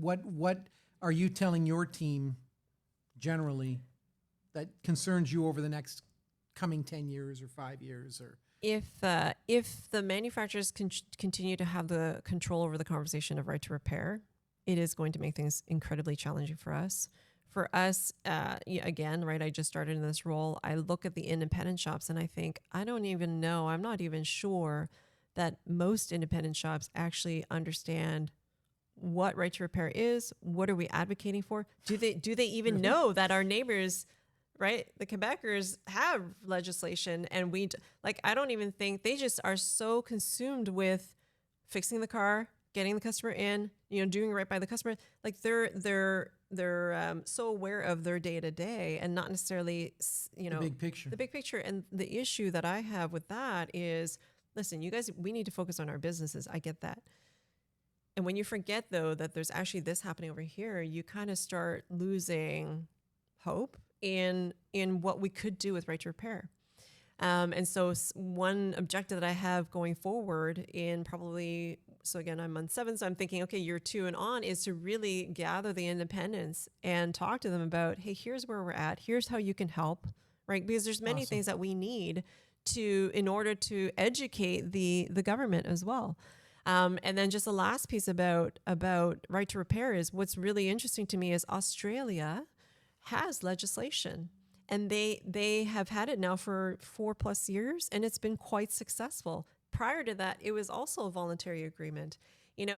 what are you telling your team generally that concerns you over the next coming 10 years or 5 years? Or if the manufacturers continue to have the control over the conversation of right to repair, it is going to make things incredibly challenging for us. For us, again, right, I just started in this role. I look at the independent shops and I think, I don't even know, I'm not even sure that most independent shops actually understand what right to repair is. What are we advocating for? Do they even know that our neighbors, right, the Quebecers, have legislation, and I don't even think, they just are so consumed with fixing the car, getting the customer in, doing right by the customer. Like they're so aware of their day to day and not necessarily, the big picture. The big picture. And the issue that I have with that is, listen, you guys, we need to focus on our businesses. I get that. And when you forget, though, that there's actually this happening over here, you kind of start losing hope in what we could do with right to repair. And so one objective that I have going forward in probably, so again, I'm month 7, so I'm thinking, okay, year 2 and on, is to really gather the independents and talk to them about, hey, here's where we're at. Here's how you can help, right? Because there's many things that we need in order to educate the government as well. And then just the last piece about right to repair is, what's really interesting to me is Australia has legislation, and they have had it now for 4+ years, and it's been quite successful. Prior to that, it was also a voluntary agreement.